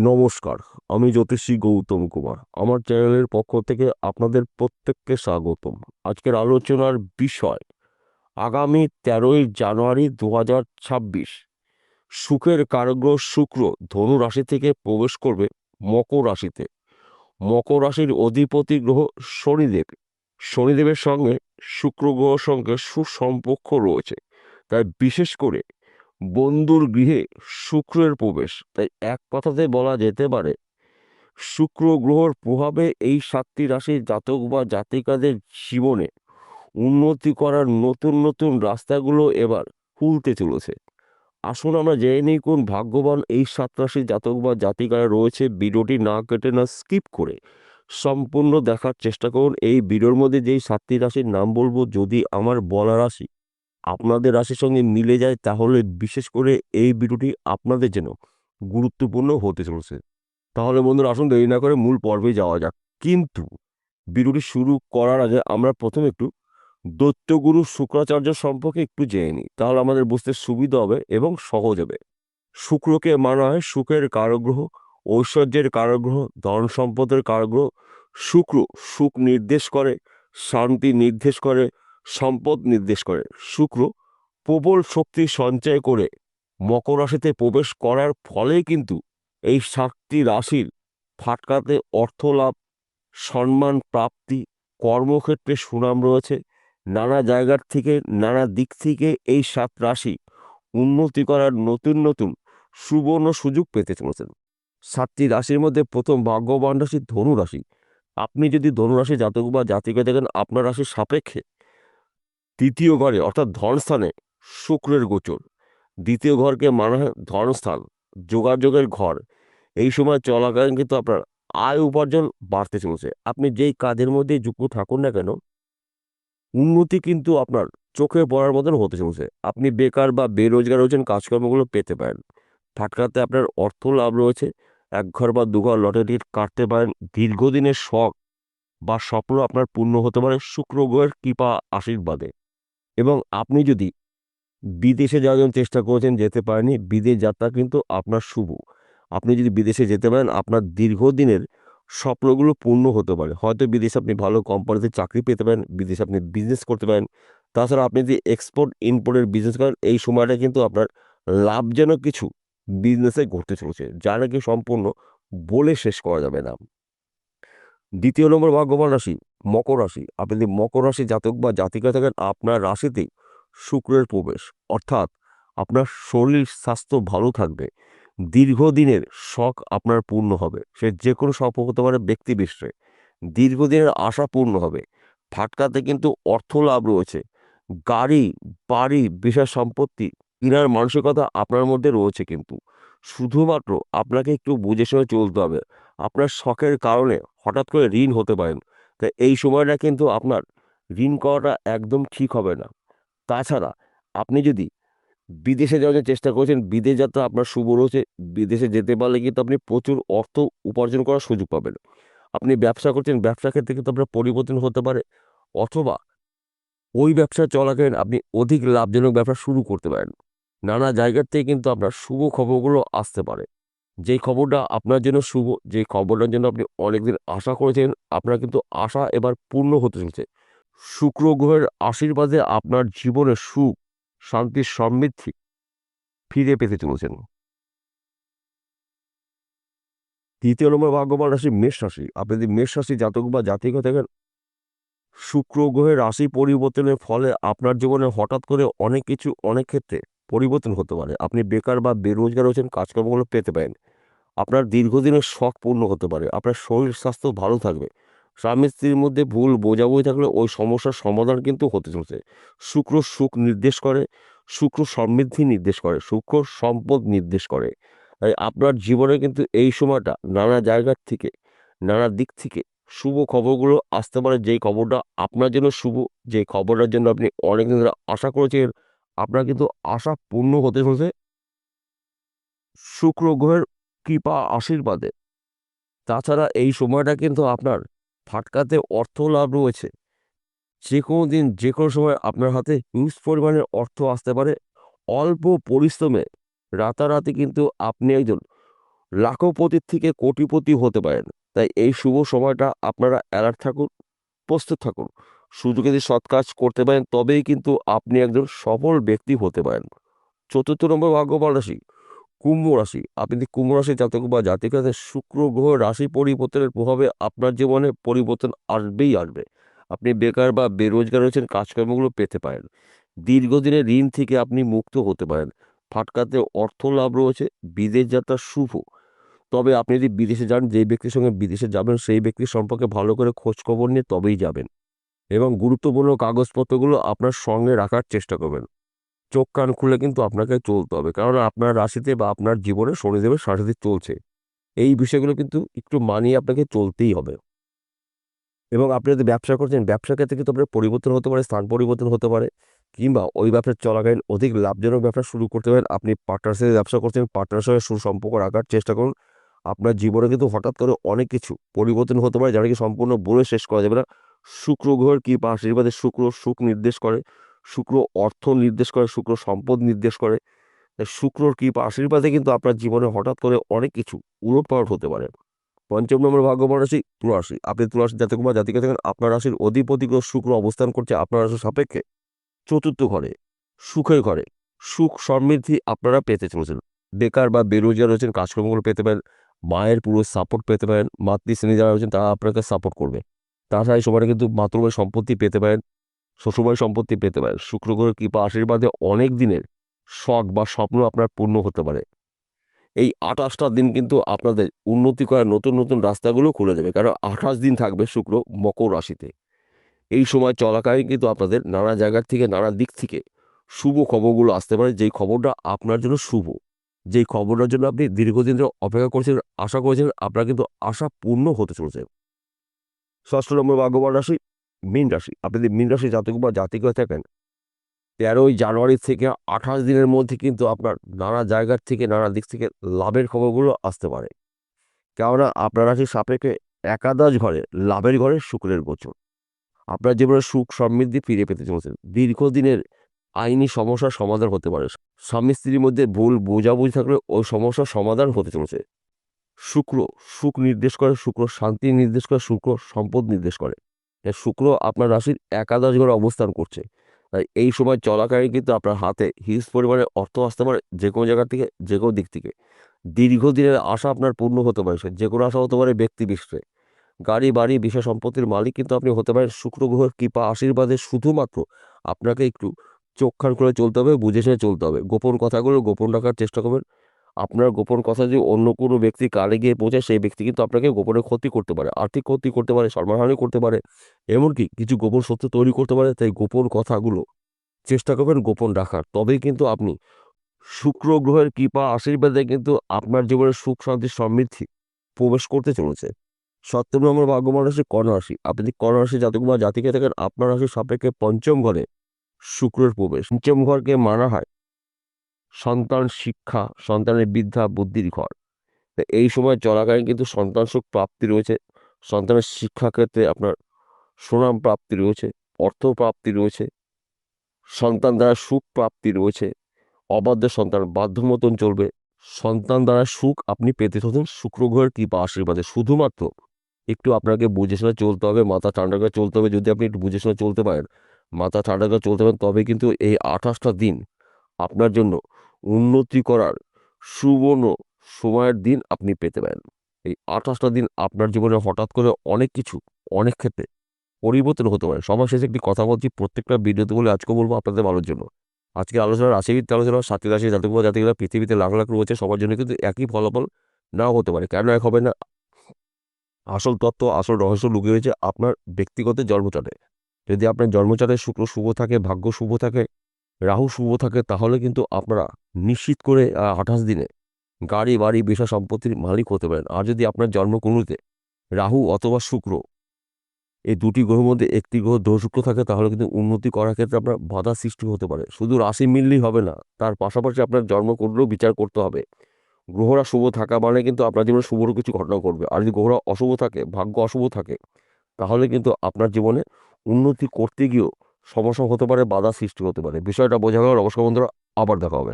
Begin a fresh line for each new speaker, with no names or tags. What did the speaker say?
নমস্কার, আমি জ্যোতিষী গৌতম কুমার। আমার চ্যানেলের পক্ষ থেকে আপনাদের প্রত্যেককে স্বাগতম। আজকের আলোচনার বিষয় আগামী 13ই জানুয়ারি 2026 সুখের কারগ্রহ শুক্র ধনু রাশি থেকে প্রবেশ করবে মকর রাশিতে। মকর রাশির অধিপতি গ্রহ শনিদেব। শনিদেবের সঙ্গে শুক্র গ্রহের সঙ্গে সুসম্পর্ক রয়েছে, তাই বিশেষ করে বন্ধুর গৃহে শুক্রের প্রবেশ। তাই এক কথাতে বলা যেতে পারে শুক্র গ্রহর প্রভাবে এই 7টি রাশির জাতক বা জাতিকাদের জীবনে উন্নতি করার নতুন নতুন রাস্তাগুলো এবার খুলতে চলেছে। আসুন আমরা জেনে নিই কোন ভাগ্যবান এই 7 রাশির জাতক বা জাতিকারা রয়েছে। ভিডিওটি না কেটে না স্কিপ করে সম্পূর্ণ দেখার চেষ্টা করুন। এই ভিডিওর মধ্যে যেই 7টি রাশির নাম বলবো, যদি আমার বলা রাশি আপনাদের রাশির সঙ্গে মিলে যায়, তাহলে বিশেষ করে এই ভিডিওটি আপনাদের জন্য গুরুত্বপূর্ণ হতে চলেছে। তাহলে বন্ধুরা, আসুন দেরি না করে মূল পর্বে যাওয়া যাক। কিন্তু ভিডিওটি শুরু করার আগে আমরা প্রথমে একটু দৈত্যগুরু শুক্রাচার্য সম্পর্কে একটু জেনে নিই, তাহলে আমাদের বুঝতে সুবিধা হবে এবং সহজ হবে। শুক্রকে মানা হয় সুখের কারগ্রহ, ঐশ্বর্যের কারগ্রহ, ধন সম্পদের কারগ্রহ। শুক্র সুখ নির্দেশ করে, শান্তি নির্দেশ করে, সম্পদ নির্দেশ করে। শুক্র প্রবল শক্তি সঞ্চয় করে মকর রাশিতে প্রবেশ করার ফলে কিন্তু এই 7টি রাশির ফাটকাতে অর্থ লাভ, সম্মান প্রাপ্তি, কর্মক্ষেত্রে সুনাম রয়েছে। নানা জায়গার থেকে, নানা দিক থেকে এই 7 রাশি উন্নতি করার নতুন নতুন সুবর্ণ সুযোগ পেতে চলেছেন। 7টি রাশির মধ্যে প্রথম ভাগ্যবান রাশি ধনু রাশি। আপনি যদি ধনু রাশি জাতক বা জাতিকা দেখেন, আপনার রাশির সাপেক্ষে তৃতীয় ঘরে অর্থাৎ ধনস্থানে শুক্রের গোচর। দ্বিতীয় ঘরকে মানা হয় ধনস্থান, যোগাযোগের ঘর। এই সময় চলাকালীন কিন্তু আপনার আয় উপার্জন বাড়তে চলেছে। আপনি যেই কাজের মধ্যে যুক্ত থাকুন না কেন, উন্নতি কিন্তু আপনার চোখে পড়ার মতন হতে চলেছে। আপনি বেকার বা বেরোজগার রয়েছেন, কাজকর্মগুলো পেতে পারেন। ফাটকাতে আপনার অর্থ লাভ রয়েছে। এক ঘর বা দুঘর লটারি টিকিট কাটতে পারেন। দীর্ঘদিনের শখ বা স্বপ্ন আপনার পূর্ণ হতে পারে শুক্র গ্রহের কৃপা আশীর্বাদে। এবং আপনি যদি বিদেশে যাওয়ার জন্য চেষ্টা করেছেন, যেতে পারেনি, বিদেশ যাত্রা কিন্তু আপনার শুভ। আপনি যদি বিদেশে যেতে পারেন, আপনার দীর্ঘদিনের স্বপ্নগুলো পূর্ণ হতে পারে। হয়তো বিদেশে আপনি ভালো কোম্পানিতে চাকরি পেতে পারেন, বিদেশে আপনি বিজনেস করতে পারেন। তাছাড়া আপনি যদি এক্সপোর্ট ইম্পোর্টের বিজনেস করেন, এই সময়টা কিন্তু আপনার লাভজনক কিছু বিজনেসে ঘটতে চলেছে, যা নাকি সম্পূর্ণ বলে শেষ করা যাবে না। দ্বিতীয় নম্বর ভাগ্যবান রাশি মকর রাশি। আপনি যদি মকর রাশি জাতক বা জাতিকা থাকেন, আপনার রাশিতেই শুক্রের প্রবেশ, অর্থাৎ আপনার শরীর স্বাস্থ্য ভালো থাকবে। দীর্ঘদিনের শখ আপনার পূর্ণ হবে। সে যে কোনো শখ হতে পারে ব্যক্তি বিশেষে। দীর্ঘদিনের আশা পূর্ণ হবে। ফাটকাতে কিন্তু অর্থ লাভ রয়েছে। গাড়ি, বাড়ি, বিশাল সম্পত্তি কেনার মানসিকতা আপনার মধ্যে রয়েছে, কিন্তু শুধুমাত্র আপনাকে একটু বুঝে শুনে চলতে হবে। আপনার শখের কারণে হঠাৎ করে ঋণ হতে পারেন, তাই এই সময়টা কিন্তু আপনার ঋণ করাটা একদম ঠিক হবে না। তাছাড়া আপনি যদি বিদেশে যাওয়ার জন্য চেষ্টা করেছেন, বিদেশ যাত্রা আপনার শুভ রয়েছে। বিদেশে যেতে পারলে কিন্তু আপনি প্রচুর অর্থ উপার্জন করার সুযোগ পাবেন। আপনি ব্যবসা করছেন, ব্যবসা ক্ষেত্রে কিন্তু আপনার পরিবর্তন হতে পারে, অথবা ওই ব্যবসা চলাকালীন আপনি অধিক লাভজনক ব্যবসা শুরু করতে পারেন। নানা জায়গার থেকে কিন্তু আপনার শুভ খবরগুলো আসতে পারে। যেই খবরটা আপনার জন্য শুভ, যে খবরটার জন্য আপনি অনেকদিন আশা করেছেন, আপনার কিন্তু আশা এবার পূর্ণ হতে চলছে। শুক্র গ্রহের আশীর্বাদে আপনার জীবনে সুখ, শান্তি, সমৃদ্ধি ফিরে পেতে চলেছেন। তৃতীয় নম্বর ভাগ্যবান রাশি মেষ রাশি। আপনি যদি মেষ রাশি জাতক বা জাতিকা থাকেন, শুক্র গ্রহের রাশি পরিবর্তনের ফলে আপনার জীবনে হঠাৎ করে অনেক কিছু, অনেক ক্ষেত্রে পরিবর্তন হতে পারে। আপনি বেকার বা বেরোজগার হচ্ছেন, কাজকর্মগুলো পেতে পারেন। আপনার দীর্ঘদিনের শখ পূর্ণ হতে পারে। আপনার শরীর স্বাস্থ্য ভালো থাকবে। স্বামী স্ত্রীর মধ্যে ভুল বোঝাবুঝি থাকলে ওই সমস্যার সমাধান কিন্তু হতে চলছে। শুক্র সুখ নির্দেশ করে, শুক্র সমৃদ্ধি নির্দেশ করে, শুক্র সম্পদ নির্দেশ করে। তাই আপনার জীবনে কিন্তু এই সময়টা নানা জায়গার থেকে, নানা দিক থেকে শুভ খবরগুলো আসতে পারে। যেই খবরটা আপনার জন্য শুভ, যে খবরটার জন্য আপনি অনেকদিন ধরে আশা করেছেন, আপনার কিন্তু আশা পূর্ণ হতে চলছে শুক্র গ্রহের কৃপা আশীর্বাদে। তাছাড়া এই সময়টা কিন্তু আপনার ফাটকাতে অর্থ লাভ রয়েছে। যে কোনো দিন, যে কোনো সময় আপনার হাতে হিউজ পরিমাণের অর্থ আসতে পারে। অল্প পরিশ্রমে রাতারাতি কিন্তু আপনি একজন লাখপতির থেকে কোটিপতি হতে পারেন। তাই এই শুভ সময়টা আপনারা অ্যালার্ট থাকুন, প্রস্তুত থাকুন। শুধু যদি সৎ কাজ করতে পারেন তবেই কিন্তু আপনি একজন সফল ব্যক্তি হতে পারেন। ৪র্থ নম্বর ভাগ্যবান রাশি কুম্ভ রাশি। আপনি যদি কুম্ভ রাশির জাতক বা জাতিকাদের শুক্র গ্রহ রাশি পরিবর্তনের প্রভাবে আপনার জীবনে পরিবর্তন আসবেই আসবে। আপনি বেকার বা বেরোজগার রয়েছেন, কাজকর্মগুলো পেতে পারেন। দীর্ঘদিনের ঋণ থেকে আপনি মুক্ত হতে পারেন। ফাটকাতে অর্থ লাভ রয়েছে। বিদেশ যাত্রা শুভ। তবে আপনি যদি বিদেশে যান, যে ব্যক্তির সঙ্গে বিদেশে যাবেন সেই ব্যক্তির সম্পর্কে ভালো করে খোঁজখবর নিয়ে তবেই যাবেন এবং গুরুত্বপূর্ণ কাগজপত্রগুলো আপনার সঙ্গে রাখার চেষ্টা করবেন। চোখ কান খুলে কিন্তু আপনাকে চলতে হবে, কারণ আপনার রাশিতে বা আপনার জীবনে শনিদেবের সাড়ে চলছে। এই বিষয়গুলো কিন্তু একটু মানিয়ে আপনাকে চলতেই হবে। এবং আপনি যদি ব্যবসা করছেন, ব্যবসার ক্ষেত্রে কিন্তু আপনার পরিবর্তন হতে পারে, স্থান পরিবর্তন হতে পারে, কিংবা ওই ব্যবসা চলাকালীন অধিক লাভজনক ব্যবসা শুরু করতে পারেন। আপনি পার্টনারশিপে ব্যবসা করছেন, পার্টনারের সঙ্গে সুসম্পর্ক রাখার চেষ্টা করুন। আপনার জীবনে কিন্তু হঠাৎ করে অনেক কিছু পরিবর্তন হতে পারে, যারা কি সম্পূর্ণ বলে শেষ করা যাবে না। শুক্র গ্রহের কৃপা আশীর্বাদে শুক্র সুখ নির্দেশ করে, শুক্র অর্থ নির্দেশ করে, শুক্র সম্পদ নির্দেশ করে। তাই শুক্রর কৃপা আশীর্বাদে কিন্তু আপনার জীবনে হঠাৎ করে অনেক কিছু উলটপালট হতে পারে। ৫ম নম্বর ভাগ্যবান রাশি তুলা রাশি। আপনি তুলা রাশির জাতক বা জাতিকা থাকেন, আপনার রাশির অধিপতি গ্রহ শুক্র অবস্থান করছে আপনার রাশির সাপেক্ষে ৪র্থ ঘরে, সুখের ঘরে। সুখ সমৃদ্ধি আপনারা পেতে চলেছেন। বেকার বা বেরোজগার রয়েছেন, কাজকর্মগুলো পেতে পারেন। মায়ের পুরো সাপোর্ট পেতে পারেন। মাতৃশ্রেণী যারা রয়েছেন তারা আপনাকে সাপোর্ট করবে। তাছাড়া এই সময়টা কিন্তু মাতৃভাই সম্পত্তি পেতে পারেন, শ্বশুরবাড়ি সম্পত্তি পেতে পারেন। শুক্র গ্রহের কৃপা আশীর্বাদে অনেক দিনের শখ বা স্বপ্ন আপনার পূর্ণ হতে পারে। এই ২৮টা দিন কিন্তু আপনাদের উন্নতি করার নতুন নতুন রাস্তাগুলো খুলে দেবে, কারণ ২৮ দিন থাকবে শুক্র মকর রাশিতে। এই সময় চলাকালীন কিন্তু আপনাদের নানা জায়গার থেকে, নানা দিক থেকে শুভ খবরগুলো আসতে পারে, যেই খবরটা আপনার জন্য শুভ, যেই খবরটার জন্য আপনি দীর্ঘদিন ধরে অপেক্ষা করছেন, আশা করেছেন, আপনার কিন্তু আশা পূর্ণ হতে চলেছে। ৬ষ্ঠ নম্বর ভাগ্যবান রাশি মীন রাশি। আপনি যদি মীন রাশি জাতক বা জাতিক হয়ে থাকেন, ১৩ই জানুয়ারি থেকে ২৮ দিনের মধ্যে কিন্তু আপনার নানা জায়গার থেকে, নানা দিক থেকে লাভের খবরগুলো আসতে পারে। কেননা আপনার রাশির সাপেক্ষে একাদশ ঘরে, লাভের ঘরে শুক্রের গোচর। আপনার জীবনে সুখ সমৃদ্ধি ফিরে পেতে চলেছেন। দীর্ঘদিনের আইনি সমস্যার সমাধান হতে পারে। স্বামী স্ত্রীর মধ্যে ভুল বোঝাবুঝি থাকলে ওই সমস্যার সমাধান হতে চলেছে। শুক্র সুখ নির্দেশ করে, শুক্র শান্তি নির্দেশ করে, শুক্র সম্পদ নির্দেশ করে। তাই শুক্র আপনার রাশির একাদশ ঘরে অবস্থান করছে। তাই এই সময় চলাকালীন কিন্তু আপনার হাতে হিউজ পরিমাণে অর্থ আসতে পারে, যে কোনো জায়গা থেকে, যে কোনো দিক থেকে। দীর্ঘদিনের আশা আপনার পূর্ণ হতে পারে। সে যে কোনো আশা হতে পারে ব্যক্তি বিশেষে। গাড়ি, বাড়ি, বিষয় সম্পত্তির মালিক কিন্তু আপনি হতে পারেন শুক্র গ্রহের কৃপা আশীর্বাদে। শুধুমাত্র আপনাকে একটু চোখ কান করে চলতে হবে, বুঝে শুনে চলতে হবে। গোপন কথাগুলো গোপন রাখার চেষ্টা করবেন। আপনার গোপন কথা যদি অন্য কোনো ব্যক্তির কানে গিয়ে পৌঁছায়, সেই ব্যক্তি কিন্তু আপনাকে গোপনে ক্ষতি করতে পারে, আর্থিক ক্ষতি করতে পারে, সম্মানহানি করতে পারে, এমনকি কিছু গোপন সত্য তৈরি করতে পারে। তাই গোপন কথাগুলো চেষ্টা করবেন গোপন রাখার। তবেই কিন্তু আপনি শুক্র গ্রহের কৃপা আশীর্বাদে কিন্তু আপনার জীবনে সুখ শান্তি সমৃদ্ধি প্রবেশ করতে চলেছে। ৭ম নম্বর ভাগ্যবান রাশি কন্যা রাশি। আপনি যদি কন্যা রাশি জাতক বা জাতিকে থাকেন, আপনার রাশির সাপেক্ষে ৫ম ঘরে শুক্রের প্রবেশ। ৫ম ঘরকে মানা হয় সন্তান শিক্ষা, সন্তানের বিদ্যা বুদ্ধির ঘর। তো এই সময় চলাকালীন কিন্তু সন্তান সুখ প্রাপ্তি রয়েছে। সন্তানের শিক্ষাক্ষেত্রে আপনার সুনাম প্রাপ্তি রয়েছে, অর্থ প্রাপ্তি রয়েছে, সন্তান দ্বারা সুখ প্রাপ্তি রয়েছে। অবাধ্য সন্তান বাধ্য মতন চলবে। সন্তান দ্বারা সুখ আপনি পেতে চলেছেন শুক্র গ্রহের কৃপা আশীর্বাদে। শুধুমাত্র একটু আপনাকে বুঝে শুনে চলতে হবে, মাথা ঠান্ডা করে চলতে হবে। যদি আপনি একটু বুঝে শুনে চলতে পারেন, মাথা ঠান্ডা করে চলতে পারেন, তবে কিন্তু এই ২৮টা দিন আপনার জন্য উন্নতি করার সুবর্ণ সময়ের দিন আপনি পেতে পারেন। এই ২৮টা দিন আপনার জীবনে হঠাৎ করে অনেক কিছু, অনেক ক্ষেত্রে পরিবর্তন হতে পারে। সবার শেষে একটি কথা বলছি, প্রত্যেকটা ভিডিওতে বলে আজকে বলবো আপনাদের ভালোর জন্য। আজকে আলোচনা রাশিভিত্তিক আলোচনা। ৭টি রাশি জাতক বা জাতিকারা পৃথিবীতে লাখ লাখ রয়েছে, সবার জন্য কিন্তু একই ফলাফল নাও হতে পারে। কেন এক হবে না? আসল তত্ত্ব, আসল রহস্য লুকিয়ে রয়েছে আপনার ব্যক্তিগত জন্মচাটে। যদি আপনার জন্মচাটে শুক্র শুভ থাকে, ভাগ্য শুভ থাকে, রাহু শুভ থাকে, তাহলে কিন্তু আপনারা নিশ্চিত করে ২৮ দিনে গাড়ি, বাড়ি, বিষয় সম্পত্তির মালিক হতে পারেন। আর যদি আপনার জন্মকুণ্ডলিতে রাহু অথবা শুক্র, এই দুটি গ্রহের মধ্যে একটি গ্রহ দোষযুক্ত থাকে, তাহলে কিন্তু উন্নতি করার ক্ষেত্রে আপনার বাধা সৃষ্টি হতে পারে। শুধু রাশি মিললেই হবে না, তার পাশাপাশি আপনার জন্মকুণ্ডলীও বিচার করতে হবে। গ্রহরা শুভ থাকা মানে কিন্তু আপনার জীবনে শুভ কিছু ঘটনা ঘটবে। আর যদি গ্রহরা অশুভ থাকে, ভাগ্য অশুভ থাকে, তাহলে কিন্তু আপনার জীবনে উন্নতি করতে গিয়েও সমস্যা হতে পারে, বাধা সৃষ্টি হতে পারে। বিষয়টা বোঝা গেল। নমস্কার বন্ধুরা, আবার দেখা হবে।